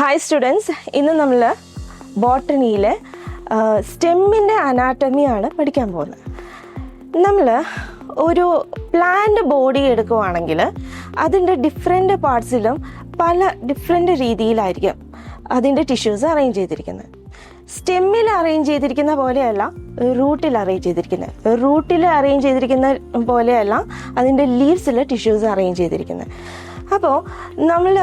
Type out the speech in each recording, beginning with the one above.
Hi students, ഇന്ന് നമ്മൾ ബോട്ടണിയിലെ സ്റ്റെമ്മിൻ്റെ അനാട്ടമിയാണ് പഠിക്കാൻ പോകുന്നത്. നമ്മൾ ഒരു പ്ലാന്റ് ബോഡി എടുക്കുവാണെങ്കിൽ അതിൻ്റെ ഡിഫറെൻ്റ് പാർട്സിലും പല ഡിഫറെൻ്റ് രീതിയിലായിരിക്കും അതിൻ്റെ ടിഷ്യൂസ് അറേഞ്ച് ചെയ്തിരിക്കുന്നത്. സ്റ്റെമ്മിൽ അറേഞ്ച് ചെയ്തിരിക്കുന്ന പോലെയല്ല റൂട്ടിൽ അറേഞ്ച് ചെയ്തിരിക്കുന്നത്. റൂട്ടിൽ അറേഞ്ച് ചെയ്തിരിക്കുന്ന പോലെയല്ല അതിൻ്റെ ലീവ്സിൽ ടിഷ്യൂസ് അറേഞ്ച് ചെയ്തിരിക്കുന്നത്. അപ്പോൾ നമ്മൾ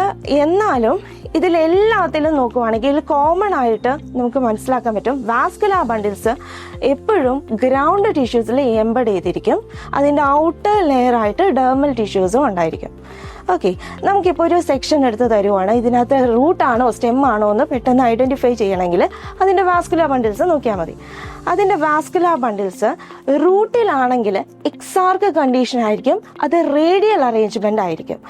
എന്നാലും ഇതിലെല്ലാത്തിലും നോക്കുവാണെങ്കിൽ കോമൺ ആയിട്ട് നമുക്ക് മനസ്സിലാക്കാൻ പറ്റും, വാസ്കുലാർ ബണ്ടിൽസ് എപ്പോഴും ഗ്രൗണ്ട് ടിഷ്യൂസിൽ എംബഡ് ചെയ്തിരിക്കും. അതിൻ്റെ ഔട്ടർ ലെയറായിട്ട് ഡെർമൽ ടിഷ്യൂസും ഉണ്ടായിരിക്കും. ഓക്കെ, നമുക്കിപ്പോൾ ഒരു സെക്ഷൻ എടുത്ത് തരുവാണ്, ഇതിനകത്ത് റൂട്ടാണോ സ്റ്റെമ്മാണോ എന്ന് പെട്ടെന്ന് ഐഡൻറ്റിഫൈ ചെയ്യണമെങ്കിൽ അതിൻ്റെ വാസ്കുലാർ ബണ്ടിൽസ് നോക്കിയാൽ മതി. അതിൻ്റെ വാസ്കുലാർ ബണ്ടിൽസ് റൂട്ടിലാണെങ്കിൽ എക്സാർക്ക് കണ്ടീഷൻ ആയിരിക്കും, അത് റേഡിയൽ അറേഞ്ച്മെൻ്റ് ആയിരിക്കും.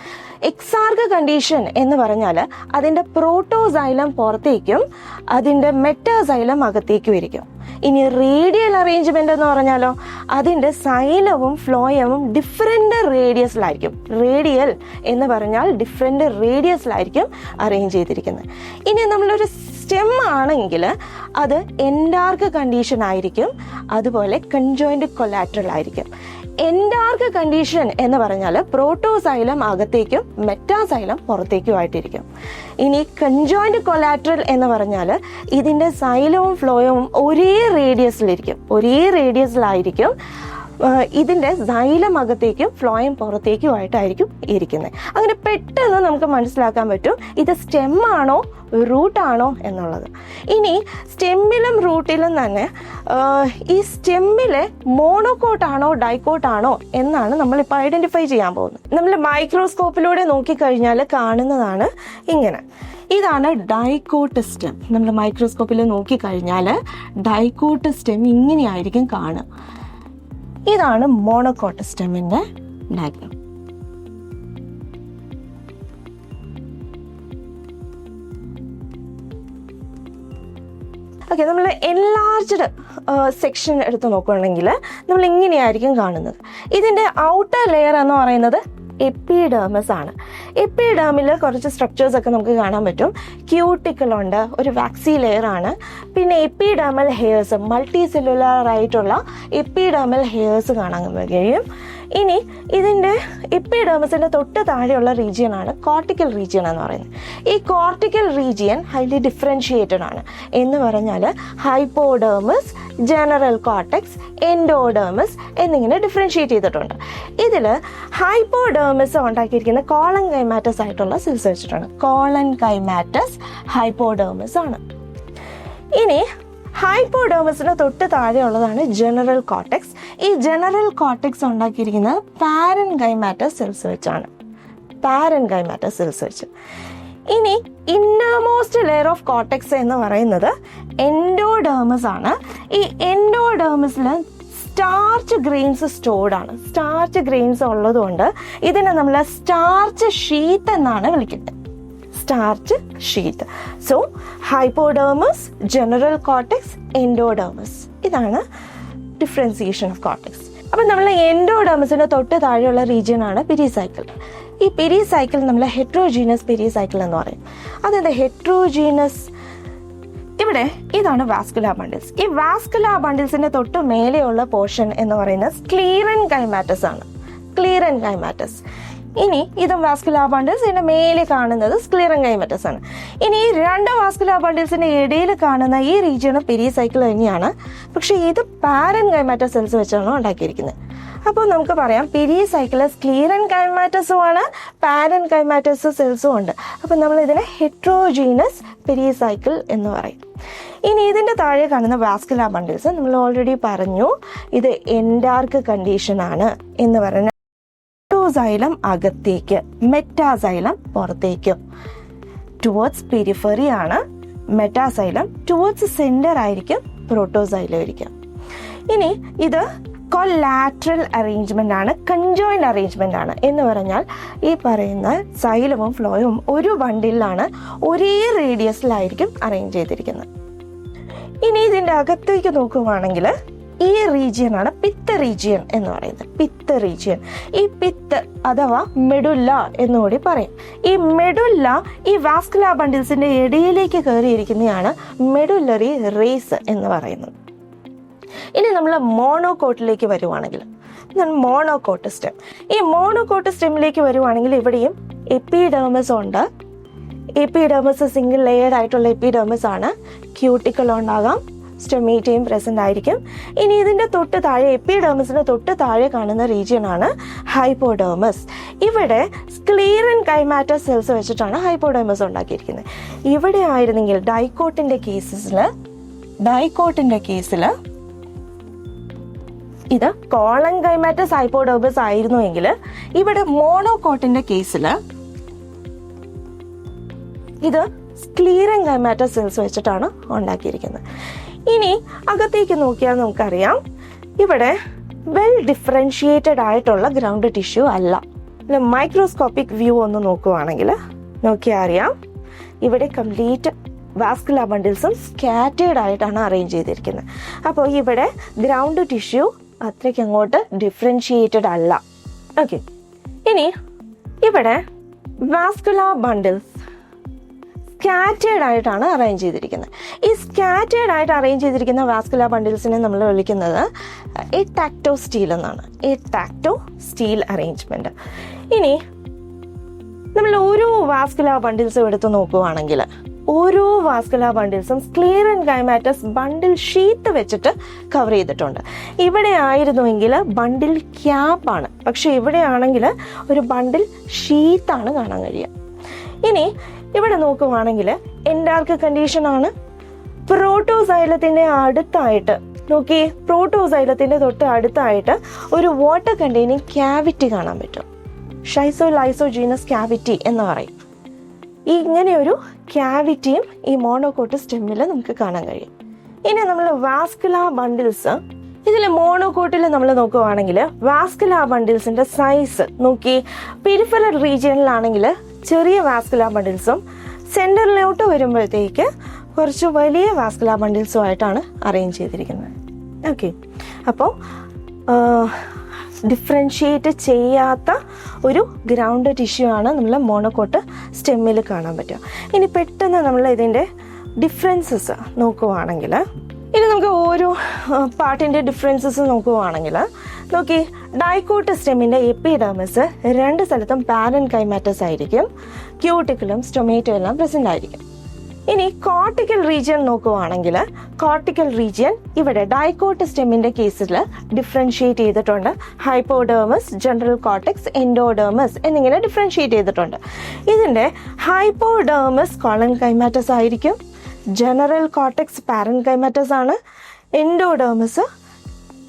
എക്സാർക്ക് കണ്ടീഷൻ എന്ന് പറഞ്ഞാൽ അതിൻ്റെ പ്രോട്ടോസൈലം പുറത്തേക്കും അതിൻ്റെ മെറ്റാസൈലം അകത്തേക്കും ഇരിക്കും. ഇനി റേഡിയൽ അറേഞ്ച്മെൻ്റ് എന്ന് പറഞ്ഞാലോ അതിൻ്റെ സൈലവും ഫ്ലോയവും ഡിഫറെൻ്റ് റേഡിയസിലായിരിക്കും. റേഡിയൽ എന്ന് പറഞ്ഞാൽ ഡിഫറെൻ്റ് റേഡിയസിലായിരിക്കും അറേഞ്ച് ചെയ്തിരിക്കുന്നത്. ഇനി നമ്മളൊരു സ്റ്റെം ആണെങ്കിൽ അത് എൻഡാർക്ക് കണ്ടീഷൻ ആയിരിക്കും, അതുപോലെ കൺജോയിൻ്റ് കൊലാറ്ററൽ ആയിരിക്കും. എൻഡാർക്ക് കണ്ടീഷൻ എന്ന് പറഞ്ഞാൽ പ്രോട്ടോസൈലം അകത്തേക്കും മെറ്റാസൈലം പുറത്തേക്കുമായിട്ടിരിക്കും. ഇനി കൺജോയിൻ്റ് കൊലാറ്ററൽ എന്ന് പറഞ്ഞാൽ ഇതിൻ്റെ സൈലവും ഫ്ലോയവും ഒരേ റേഡിയസിലായിരിക്കും. ഇതിൻ്റെ സൈലം അകത്തേക്കും ഫ്ലോയം പുറത്തേക്കുമായിട്ടായിരിക്കും ഇരിക്കുന്നത്. അങ്ങനെ പെട്ടെന്ന് നമുക്ക് മനസ്സിലാക്കാൻ പറ്റും ഇത് സ്റ്റെമ്മാണോ റൂട്ടാണോ എന്നുള്ളത്. ഇനി സ്റ്റെമ്മിലും റൂട്ടിലും തന്നെ ഈ സ്റ്റെമ്മിലെ മോണോകോട്ടാണോ ഡൈക്കോട്ടാണോ എന്നാണ് നമ്മളിപ്പോൾ ഐഡൻറ്റിഫൈ ചെയ്യാൻ പോകുന്നത്. നമ്മൾ മൈക്രോസ്കോപ്പിലൂടെ നോക്കിക്കഴിഞ്ഞാൽ കാണുന്നതാണ് ഇങ്ങനെ. ഇതാണ് ഡൈക്കോട്ട് സ്റ്റെം. നമ്മൾ മൈക്രോസ്കോപ്പിൽ നോക്കിക്കഴിഞ്ഞാൽ ഡൈക്കോട്ട് സ്റ്റെം ഇങ്ങനെയായിരിക്കും കാണുക. ഇതാണ് മോണോകോട്ട് സ്റ്റെമ്മിൻ്റെ ഡയഗ്രം. ഓക്കെ, നമ്മൾ എൻലാർജ്ഡ് സെക്ഷൻ എടുത്ത് നോക്കുകയാണെങ്കിൽ നമ്മൾ ഇങ്ങനെയായിരിക്കും കാണുന്നത്. ഇതിൻ്റെ ഔട്ടർ ലെയർ എന്ന് പറയുന്നത് എപ്പിഡെർമസ് ആണ്. എപ്പിഡെർമിൽ കുറച്ച് സ്ട്രക്ചേഴ്സ് ഒക്കെ നമുക്ക് കാണാൻ പറ്റും. ക്യൂട്ടിക്കിൾ ഉണ്ട്, ഒരു വാക്സി ലെയർ ആണ്, പിന്നെ എപ്പിഡെർമൽ ഹെയർസ്, മൾട്ടി സെല്ലുലാർ ആയിട്ടുള്ള എപ്പിഡെർമൽ ഹെയർസ് കാണാൻ കഴിയും. ഇനി ഇതിൻ്റെ എപ്പിഡെർമസിൻ്റെ തൊട്ട് താഴെയുള്ള റീജിയൻ ആണ് കോർട്ടിക്കൽ റീജിയൻ എന്ന് പറയുന്നത്. ഈ കോർട്ടിക്കൽ റീജിയൻ ഹൈലി ഡിഫറൻഷിയേറ്റഡ് ആണ്. എന്ന് പറഞ്ഞാൽ ഹൈപ്പോഡെർമസ്, ജനറൽ കോർട്ടെക്സ്, എൻഡോഡെർമസ് എന്നിങ്ങനെ ഡിഫറൻഷിയേറ്റ് ചെയ്തിട്ടുണ്ട്. ഇതിൽ ഹൈപ്പോഡെർമസ് ഉണ്ടാക്കിയിരിക്കുന്ന കോളൻ കൈമാറ്റസ് ആയിട്ടുള്ള സെൽസ് വെച്ചിട്ടുണ്ട്. കോളൻ കൈമാറ്റസ് ഹൈപ്പോഡെർമസ് ആണ്. ഇനി ഹൈപ്പോഡെർമസിന് തൊട്ട് താഴെയുള്ളതാണ് ജനറൽ കോർട്ടെക്സ്. ഈ ജനറൽ കോർട്ടെക്സ് ഉണ്ടാക്കിയിരിക്കുന്നത് പാരൻ കൈമാറ്റസ് സെൽസ് വെച്ചാണ്. ഇനി ഇന്നർമോസ്റ്റ് ലെയർ ഓഫ് കോർട്ടെക്സ് എന്ന് പറയുന്നത് എൻഡോഡെർമസ് ആണ്. ഈ എൻഡോഡെർമസിൽ സ്റ്റാർച്ച് ഗ്രെയിൻസ് സ്റ്റോർഡ് ആണ്. സ്റ്റാർച്ച് ഗ്രെയിൻസ് ഉള്ളതുകൊണ്ട് ഇതിനെ നമ്മൾ സ്റ്റാർച്ച് ഷീത്ത് എന്നാണ് വിളിക്കുന്നത്. Starch sheath. So hypodermis, general cortex, endodermis, ഇതാണ് ഡിഫറൻസിയേഷൻ ഓഫ് കോർട്ടെക്സ്. അപ്പം നമ്മൾ എൻഡോഡെർമസിൻ്റെ തൊട്ട് താഴെയുള്ള റീജിയൻ ആണ് പെരിസൈക്കിൾ. ഈ പെരിസൈക്കിൾ നമ്മൾ ഹെട്രോജീനസ് പെരിസൈക്കിൾ എന്ന് പറയും. അതായത് ഹെട്രോജീനസ് ഇവിടെ ഇതാണ് വാസ്കുലാർ ബണ്ടിൽസ്. ഈ വാസ്കുലാർ ബണ്ടിൽസിന്റെ തൊട്ട് മേലെയുള്ള പോർഷൻ എന്ന് പറയുന്നത് സ്ക്ലീറൻ കൈമാറ്റസ് ആണ്. ക്ലീറൻ കൈമാറ്റസ്. ഇനി ഇതും വാസ്കുലാർ ബണ്ടിൽസ്, ഇതിന്റെ മേലെ കാണുന്നത് സ്ക്ലീറൻ കൈമാറ്റസ് ആണ്. ഇനി ഈ രണ്ട് വാസ്കുലാർ ബണ്ടിൽസിന്റെ ഇടയിൽ കാണുന്ന ഈ റീജിയണും പെരിസൈക്കിൾ തന്നെയാണ്. പക്ഷെ ഇത് പാരൻ കൈമാറ്റസ് സെൽസ് വെച്ചാണ് ഉണ്ടാക്കിയിരിക്കുന്നത്. അപ്പോൾ നമുക്ക് പറയാം പെരിസൈക്കിൾ സ്ക്ലീറൻ കൈമാറ്റസും ആണ്, പാരൻ കൈമാറ്റസ് സെൽസും ഉണ്ട്. അപ്പോൾ നമ്മൾ ഇതിനെ ഹെട്രോജീനസ് പെരിസൈക്കിൾ എന്ന് പറയും. ഇനി ഇതിൻ്റെ താഴെ കാണുന്ന വാസ്കുലാർ ബണ്ടിൽസ് നമ്മൾ ഓൾറെഡി പറഞ്ഞു, ഇത് എൻഡാർക്ക് കണ്ടീഷൻ ആണ് എന്ന് പറഞ്ഞാൽ പ്രോട്ടോസൈലം അകത്തേക്ക്, മെറ്റാസൈലം പുറത്തേക്കും. ടുവേർഡ്സ് പെരിഫറി ആണ് മെറ്റാസൈലം, ടുവേർഡ്സ് സെന്റർ ആയിരിക്കും പ്രോട്ടോസൈലം ഇരിക്കുക. ഇനി ഇത് കൊലാറ്ററൽ അറേഞ്ച്മെന്റ് ആണ്, കൺജോയിന്റ് അറേഞ്ച്മെന്റ് ആണ്. എന്ന് പറഞ്ഞാൽ ഈ പറയുന്ന സൈലവും ഫ്ലോയും ഒരു ബണ്ടിലാണ്, ഒരേ റേഡിയസിലായിരിക്കും അറേഞ്ച് ചെയ്തിരിക്കുന്നത്. ഇനി ഇതിൻ്റെ അകത്തേക്ക് നോക്കുകയാണെങ്കിൽ ഈ റീജിയനാണ് പിത്ത റീജിയൻ എന്ന് പറയുന്നത്. പിത്ത റീജിയൻ, ഈ പിത്ത് അഥവാ മെഡുല്ല എന്നുകൂടി പറയും. ഈ മെഡുല്ല ഈ വാസ്കുലാർ ബണ്ടിൽസിന്റെ ഇടയിലേക്ക് കയറിയിരിക്കുന്നതാണ് മെഡുലറി റേസ് എന്ന് പറയുന്നത്. ഇനി നമ്മൾ മോണോകോട്ടിലേക്ക് വരുവാണെങ്കിൽ, മോണോകോട്ട് സ്റ്റെം. ഈ മോണോകോട്ട് സ്റ്റെമ്മിലേക്ക് വരുവാണെങ്കിൽ ഇവിടെയും എപ്പിഡെർമിസ് ഉണ്ട്. എപ്പിഡെർമിസ് സിംഗിൾ ലെയർഡ് ആയിട്ടുള്ള എപ്പിഡെർമിസ് ആണ്. ക്യൂട്ടിക്കിൾ ഉണ്ടാകാം, സ്റ്റൊമേറ്റയും പ്രസന്റ് ആയിരിക്കും. ഇനി ഇതിന്റെ തൊട്ട് താഴെ, എപ്പിഡെർമിസിന്റെ തൊട്ട് താഴെ കാണുന്ന റീജിയൻ ആണ് ഹൈപ്പോഡെർമിസ്. ഇവിടെ സ്ക്ലീറൻ കൈമാറ്റസ് സെൽസ് വെച്ചിട്ടാണ് ഹൈപ്പോഡെർമിസ് ഉണ്ടാക്കിയിരിക്കുന്നത്. ഇവിടെ ആയിരുന്നെങ്കിൽ ഡൈക്കോട്ടിന്റെ കേസിൽ ഇത് കോളൻ കൈമാറ്റസ് ഹൈപ്പോഡെർമിസ് ആയിരുന്നുവെങ്കിൽ ഇവിടെ മോണോകോട്ടിന്റെ കേസിൽ ഇത് സ്ക്ലീറൻ കൈമാറ്റസ് സെൽസ് വെച്ചിട്ടാണ് ഉണ്ടാക്കിയിരിക്കുന്നത്. ഇനി അകത്തേക്ക് നോക്കിയാൽ നമുക്കറിയാം ഇവിടെ വെൽ ഡിഫറൻഷിയേറ്റഡ് ആയിട്ടുള്ള ഗ്രൗണ്ട് ടിഷ്യൂ അല്ല. മൈക്രോസ്കോപ്പിക് വ്യൂ ഒന്ന് നോക്കുവാണെങ്കിൽ നോക്കിയാൽ അറിയാം ഇവിടെ കംപ്ലീറ്റ് വാസ്കുലാർ ബണ്ടിൽസും സ്കാറ്റേർഡ് ആയിട്ടാണ് അറേഞ്ച് ചെയ്തിരിക്കുന്നത്. അപ്പോൾ ഇവിടെ ഗ്രൗണ്ട് ടിഷ്യൂ അത്രയ്ക്ക് അങ്ങോട്ട് ഡിഫറൻഷിയേറ്റഡ് അല്ല. ഓക്കെ, ഇനി ഇവിടെ വാസ്കുലാർ ബണ്ടിൽസ് സ്കാറ്റേർഡ് ആയിട്ടാണ് അറേഞ്ച് ചെയ്തിരിക്കുന്നത്. ഈ സ്കാറ്റേർഡ് ആയിട്ട് അറേഞ്ച് ചെയ്തിരിക്കുന്ന വാസ്കുലാർ ബണ്ടിൽസിനെ നമ്മൾ വിളിക്കുന്നത് എടാക്ടോ സ്റ്റീൽ എന്നാണ്. എടാക്ടോ സ്റ്റീൽ അറേഞ്ച്മെന്റ്. ഇനി നമ്മൾ ഓരോ വാസ്കുലാർ ബണ്ടിൽസും എടുത്ത് നോക്കുവാണെങ്കിൽ ഓരോ വാസ്കുലാർ ബണ്ടിൽസും സ്ക്ലീറൻ കൈമാറ്റസ് ബണ്ടിൽ ഷീത്ത് വെച്ചിട്ട് കവർ ചെയ്തിട്ടുണ്ട്. ഇവിടെ ആയിരുന്നുവെങ്കിൽ ബണ്ടിൽ ക്യാപ്പാണ്, പക്ഷെ ഇവിടെ ആണെങ്കിൽ ഒരു ബണ്ടിൽ ഷീത്താണ് കാണാൻ കഴിയുക. ഇനി ഇവിടെ നോക്കുവാണെങ്കിൽ എൻഡാർക്ക് കണ്ടീഷൻ ആണ്. പ്രോട്ടോസൈലത്തിന്റെ അടുത്തായിട്ട് നോക്കി, പ്രോട്ടോസൈലത്തിന്റെ തൊട്ട് അടുത്തായിട്ട് ഒരു വാട്ടർ കണ്ടെയ്നിങ് ക്യാവിറ്റി കാണാൻ പറ്റും. ലൈസോജീനസ് ക്യാവിറ്റി എന്ന് പറയും. ഇങ്ങനെയൊരു ക്യാവിറ്റിയും ഈ മോണോകോട്ട് സ്റ്റെമ്മിൽ നമുക്ക് കാണാൻ കഴിയും. ഇനി നമ്മൾ വാസ്കുലാർ ബണ്ടിൽസ്, ഇതിൽ മോണോകോട്ടിൽ നമ്മൾ നോക്കുവാണെങ്കിൽ വാസ്കുലാർ ബണ്ടിൽസിന്റെ സൈസ് നോക്കി, പെരിഫറൽ റീജിയനിലാണെങ്കിൽ ചെറിയ വാസ്കുലാർ ബണ്ടിൽസും സെന്ററിലോട്ട് വരുമ്പോഴത്തേക്ക് കുറച്ച് വലിയ വാസ്കുലാർ ബണ്ടിൽസും ആയിട്ടാണ് അറേഞ്ച് ചെയ്തിരിക്കുന്നത്. ഓക്കെ, അപ്പോൾ ഡിഫറൻഷിയേറ്റ് ചെയ്യാത്ത ഒരു ഗ്രൗണ്ട് ടിഷ്യൂ ആണ് നമ്മൾ മോണോകോട്ട് സ്റ്റെമ്മിൽ കാണാൻ പറ്റുക. ഇനി പെട്ടെന്ന് നമ്മൾ ഇതിൻ്റെ ഡിഫറൻസസ് നോക്കുവാണെങ്കിൽ, ഇനി നമുക്ക് ഓരോ പാർട്ടിൻ്റെ ഡിഫറൻസസ് നോക്കുവാണെങ്കിൽ നോക്കി, ഡൈക്കോട്ട് സ്റ്റെമ്മിൻ്റെ എപ്പിഡെർമിസ് രണ്ട് സ്ഥലത്തും പാരൻ കൈമാറ്റസ് ആയിരിക്കും. ക്യൂട്ടിക്കിളും സ്റ്റൊമേറ്റോ എല്ലാം പ്രസന്റ് ആയിരിക്കും. ഇനി കോർട്ടിക്കൽ റീജിയൻ നോക്കുവാണെങ്കിൽ, കോർട്ടിക്കൽ റീജിയൻ ഇവിടെ ഡൈക്കോട്ട് സ്റ്റെമ്മിന്റെ കേസിൽ ഡിഫറൻഷിയേറ്റ് ചെയ്തിട്ടുണ്ട്. ഹൈപ്പോഡെർമസ്, ജനറൽ കോർട്ടെക്സ്, എൻഡോഡെർമസ് എന്നിങ്ങനെ ഡിഫറൻഷിയേറ്റ് ചെയ്തിട്ടുണ്ട്. ഇതിന്റെ ഹൈപ്പോഡെർമസ് കോളൻ കൈമാറ്റസ് ആയിരിക്കും, ജനറൽ കോർട്ടെക്സ് പാരൻ കൈമാറ്റസ് ആണ്, എൻഡോഡെർമസ്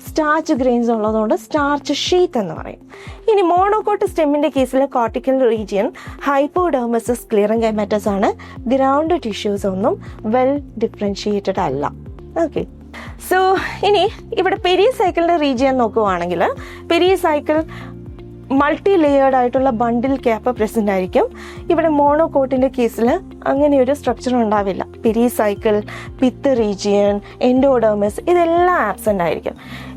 സ്റ്റാർച്ച് ഗ്രെയിൻസ് ഉള്ളതുകൊണ്ട് സ്റ്റാർച്ച് ഷീത്ത് എന്ന് പറയും. ഇനി മോണോകോട്ട് സ്റ്റെമ്മിന്റെ കേസിൽ കോർട്ടിക്കൽ റീജിയൻ ഹൈപ്പോഡെർമസ് സ്ക്ലീറൻ കൈമാറ്റസ് ആണ്. ഗ്രൗണ്ട് ടിഷ്യൂസ് ഒന്നും വെൽ ഡിഫറൻഷിയേറ്റഡ് അല്ല. ഓക്കെ, സോ ഇനി ഇവിടെ പെരിസൈക്കിളിന്റെ റീജിയൻ നോക്കുവാണെങ്കിൽ, പെരിസൈക്കിൾ മൾട്ടി ലെയേർഡ് ആയിട്ടുള്ള ബണ്ടിൽ ക്യാപ്പ് പ്രസന്റ് ആയിരിക്കും. ഇവിടെ മോണോകോട്ടിന്റെ കേസിൽ അങ്ങനെയൊരു സ്ട്രക്ചർ ഉണ്ടാവില്ല. പെരിസൈക്കിൾ, പിത്ത് റീജിയൻ, എൻഡോഡെർമിസ് ഇതെല്ലാം ആബ്സെന്റ് ആയിരിക്കും.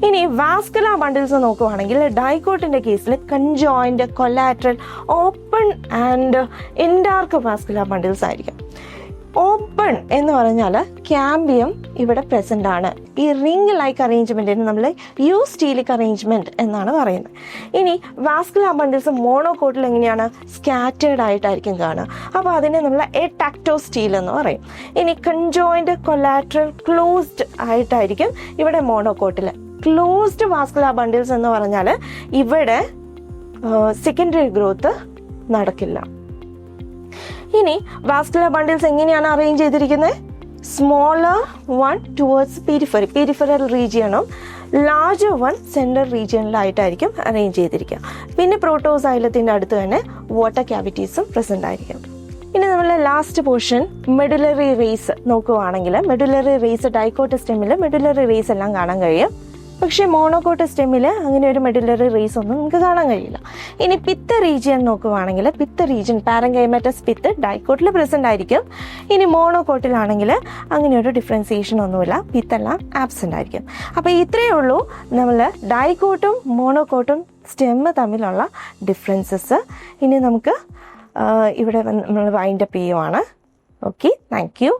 ഇനി വാസ്കുലാർ ബണ്ടിൽസ് നോക്കുവാണെങ്കിൽ, ഡൈക്കോട്ടിന്റെ കേസിൽ conjoint, collateral, open and endarch vascular bundles ആയിരിക്കും. ഓപ്പൺ എന്ന് പറഞ്ഞാൽ ക്യാമ്പിയം ഇവിടെ പ്രസന്റ് ആണ്. ഈ റിംഗ് ലൈക്ക് അറേഞ്ച്മെന്റിന് നമ്മൾ യൂസ്റ്റീലിക് അറേഞ്ച്മെന്റ് എന്നാണ് പറയുന്നത്. ഇനി വാസ്കുലാർ ബണ്ടിൽസ് മോണോകോട്ടിൽ എങ്ങനെയാണ്? സ്കാറ്റേർഡ് ആയിട്ടായിരിക്കും കാണുക. അപ്പോൾ അതിനെ നമ്മൾ എടാക്ടോ സ്റ്റീൽ എന്ന് പറയും. ഇനി കൺജോയിന്റ്, കൊലാറ്ററൽ, ക്ലോസ്ഡ് ആയിട്ടായിരിക്കും ഇവിടെ മോണോകോട്ടിൽ. ക്ലോസ്ഡ് വാസ്കുലാർ ബണ്ടിൽസ് എന്ന് പറഞ്ഞാൽ ഇവിടെ സെക്കൻഡറി ഗ്രോത്ത് നടക്കില്ല. ഇനി വാസ്കുലാർ ബണ്ടിൽസ് എങ്ങനെയാണ് അറേഞ്ച് ചെയ്തിരിക്കുന്നത്? Smaller one towards periphery, peripheral റീജിയണും ലാർജർ വൺ സെൻട്രൽ റീജിയനിലായിട്ടായിരിക്കും അറേഞ്ച് ചെയ്തിരിക്കുക. പിന്നെ പ്രോട്ടോസൈലത്തിൻ്റെ അടുത്ത് തന്നെ വാട്ടർ ക്യാവിറ്റീസും പ്രസന്റ് ആയിരിക്കും. ഇനി നമ്മൾ ലാസ്റ്റ് പോർഷൻ മെഡുലറി റേസ് നോക്കുവാണെങ്കിൽ, മെഡുലറി റേസ് ഡൈക്കോട്ട് സ്റ്റെമ്മിൽ മെഡുലറി റേസ് എല്ലാം കാണാൻ കഴിയും. പക്ഷേ മോണോകോട്ട് സ്റ്റെമ്മിൽ അങ്ങനെ ഒരു മെഡുലറി റേസ് ഒന്നും നമുക്ക് കാണാൻ കഴിയില്ല. ഇനി പിത്ത റീജിയൻ നോക്കുവാണെങ്കിൽ പിത്ത റീജിയൻ പാരങ്കൈമാറ്റസ് പിത്ത് ഡൈക്കോട്ടിൽ പ്രസൻ്റ് ആയിരിക്കും. ഇനി മോണോകോട്ടിലാണെങ്കിൽ അങ്ങനെ ഒരു ഡിഫറൻസിയേഷൻ ഒന്നുമില്ല, പിത്തെല്ലാം ആബ്സെൻ്റ് ആയിരിക്കും. അപ്പോൾ ഇത്രയേ ഉള്ളൂ നമ്മൾ ഡൈക്കോട്ടും മോണോകോട്ടും സ്റ്റെമ്മ് തമ്മിലുള്ള ഡിഫറൻസസ്. ഇനി നമുക്ക് ഇവിടെ നമ്മൾ വൈൻഡപ്പ് ചെയ്യുവാണ്. Okay, thank you.